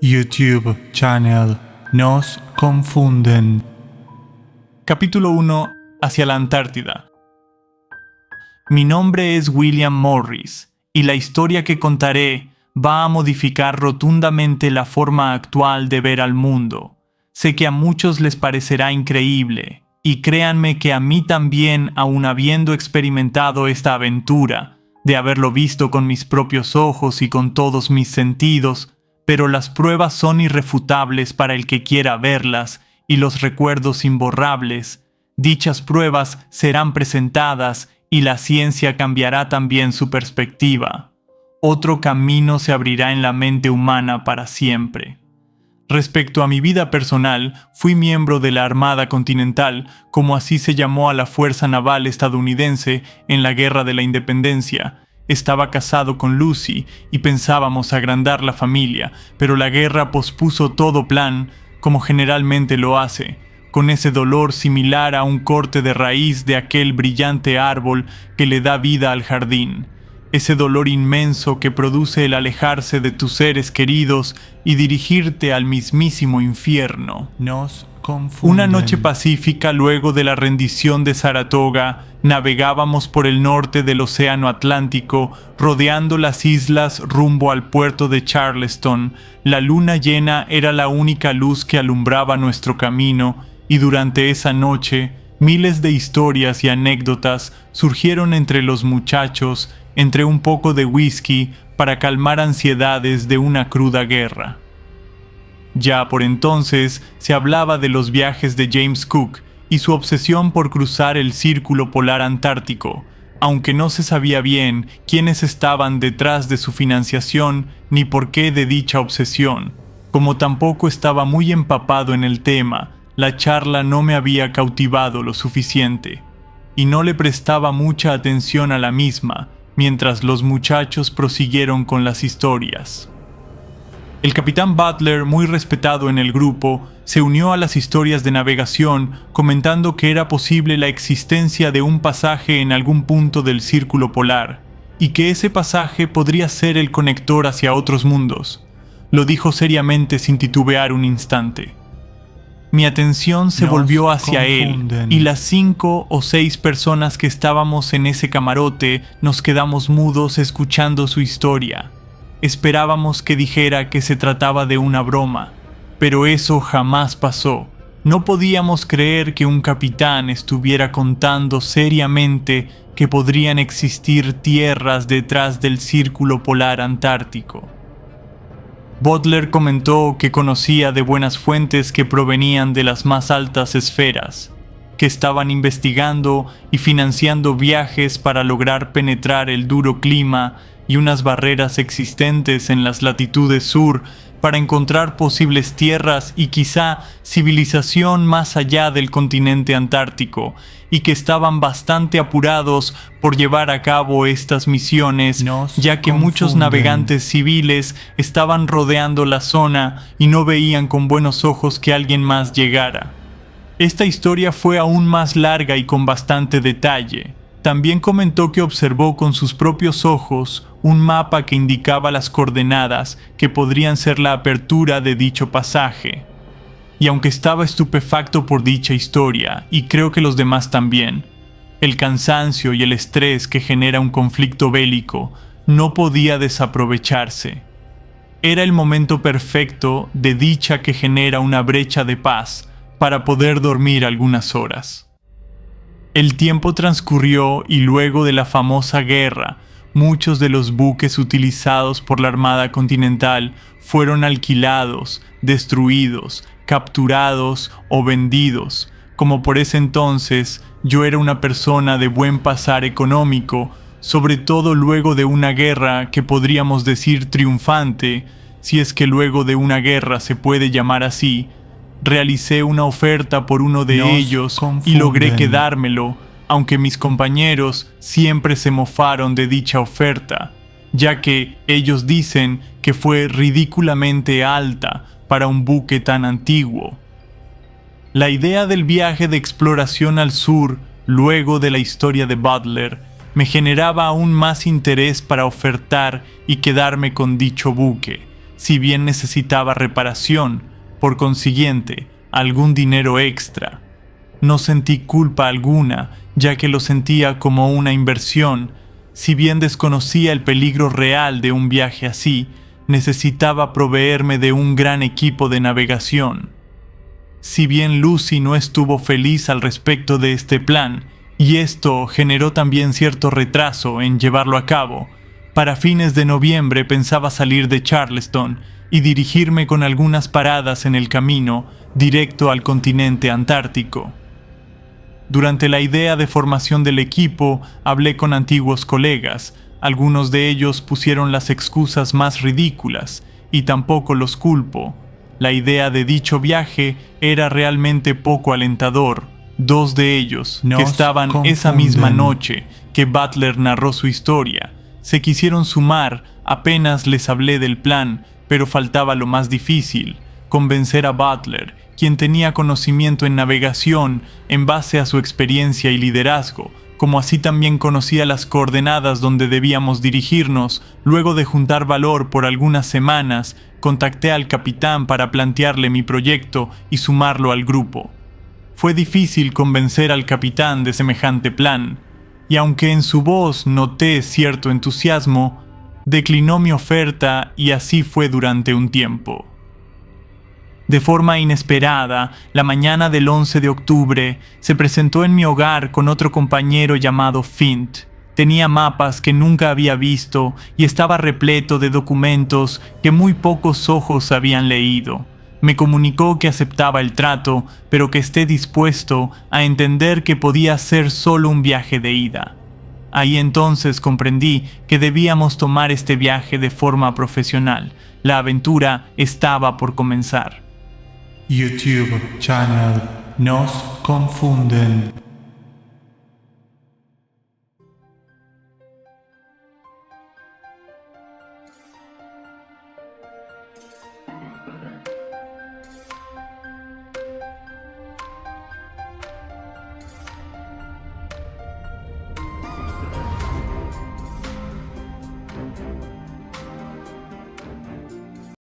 YouTube Channel Nos Confunden. Capítulo 1. Hacia la Antártida. Mi nombre es William Morris, y la historia que contaré va a modificar rotundamente la forma actual de ver al mundo. Sé que a muchos les parecerá increíble, y créanme que a mí también, aun habiendo experimentado esta aventura, de haberlo visto con mis propios ojos y con todos mis sentidos, pero las pruebas son irrefutables para el que quiera verlas y los recuerdos imborrables. Dichas pruebas serán presentadas y la ciencia cambiará también su perspectiva. Otro camino se abrirá en la mente humana para siempre. Respecto a mi vida personal, fui miembro de la Armada Continental, como así se llamó a la Fuerza Naval estadounidense en la Guerra de la Independencia. Estaba casado con Lucy y pensábamos agrandar la familia, pero la guerra pospuso todo plan, como generalmente lo hace, con ese dolor similar a un corte de raíz de aquel brillante árbol que le da vida al jardín. Ese dolor inmenso que produce el alejarse de tus seres queridos y dirigirte al mismísimo infierno. Nos confunden. Una noche pacífica luego de la rendición de Saratoga, navegábamos por el norte del Océano Atlántico, rodeando las islas rumbo al puerto de Charleston. La luna llena era la única luz que alumbraba nuestro camino, y durante esa noche, miles de historias y anécdotas surgieron entre los muchachos, entre un poco de whisky, para calmar ansiedades de una cruda guerra. Ya por entonces se hablaba de los viajes de James Cook y su obsesión por cruzar el círculo polar antártico, aunque no se sabía bien quiénes estaban detrás de su financiación ni por qué de dicha obsesión. Como tampoco estaba muy empapado en el tema, la charla no me había cautivado lo suficiente, y no le prestaba mucha atención a la misma, mientras los muchachos prosiguieron con las historias. El capitán Butler, muy respetado en el grupo, se unió a las historias de navegación, comentando que era posible la existencia de un pasaje en algún punto del círculo polar, y que ese pasaje podría ser el conector hacia otros mundos. Lo dijo seriamente sin titubear un instante. Mi atención se volvió hacia él, y las 5 o 6 personas que estábamos en ese camarote nos quedamos mudos escuchando su historia. Esperábamos que dijera que se trataba de una broma, pero eso jamás pasó. No podíamos creer que un capitán estuviera contando seriamente que podrían existir tierras detrás del círculo polar antártico. Butler comentó que conocía de buenas fuentes que provenían de las más altas esferas, que estaban investigando y financiando viajes para lograr penetrar el duro clima y unas barreras existentes en las latitudes sur para encontrar posibles tierras y quizá civilización más allá del continente antártico, y que estaban bastante apurados por llevar a cabo estas misiones, ya que muchos navegantes civiles estaban rodeando la zona y no veían con buenos ojos que alguien más llegara. Esta historia fue aún más larga y con bastante detalle. También comentó que observó con sus propios ojos un mapa que indicaba las coordenadas que podrían ser la apertura de dicho pasaje. Y aunque estaba estupefacto por dicha historia, y creo que los demás también, el cansancio y el estrés que genera un conflicto bélico no podía desaprovecharse. Era el momento perfecto de dicha que genera una brecha de paz para poder dormir algunas horas. El tiempo transcurrió y luego de la famosa guerra, muchos de los buques utilizados por la Armada Continental fueron alquilados, destruidos, capturados o vendidos. Como por ese entonces yo era una persona de buen pasar económico, sobre todo luego de una guerra que podríamos decir triunfante, si es que luego de una guerra se puede llamar así, realicé una oferta por uno de ellos y logré quedármelo, aunque mis compañeros siempre se mofaron de dicha oferta, ya que ellos dicen que fue ridículamente alta para un buque tan antiguo. La idea del viaje de exploración al sur, luego de la historia de Butler, me generaba aún más interés para ofertar y quedarme con dicho buque, si bien necesitaba reparación, por consiguiente, algún dinero extra. No sentí culpa alguna, ya que lo sentía como una inversión. Si bien desconocía el peligro real de un viaje así, necesitaba proveerme de un gran equipo de navegación. Si bien Lucy no estuvo feliz al respecto de este plan, y esto generó también cierto retraso en llevarlo a cabo, para fines de noviembre pensaba salir de Charleston y dirigirme con algunas paradas en el camino directo al continente antártico. Durante la idea de formación del equipo, hablé con antiguos colegas. Algunos de ellos pusieron las excusas más ridículas, y tampoco los culpo. La idea de dicho viaje era realmente poco alentador. Dos de ellos, que estaban esa misma noche que Butler narró su historia, se quisieron sumar. Apenas les hablé del plan, pero faltaba lo más difícil: convencer a Butler, quien tenía conocimiento en navegación en base a su experiencia y liderazgo, como así también conocía las coordenadas donde debíamos dirigirnos. Luego de juntar valor por algunas semanas, contacté al capitán para plantearle mi proyecto y sumarlo al grupo. Fue difícil convencer al capitán de semejante plan, y aunque en su voz noté cierto entusiasmo, declinó mi oferta, y así fue durante un tiempo. De forma inesperada, la mañana del 11 de octubre, se presentó en mi hogar con otro compañero llamado Fint. Tenía mapas que nunca había visto y estaba repleto de documentos que muy pocos ojos habían leído. Me comunicó que aceptaba el trato, pero que esté dispuesto a entender que podía ser solo un viaje de ida. Ahí entonces comprendí que debíamos tomar este viaje de forma profesional. La aventura estaba por comenzar. YouTube channel Nos Confunden.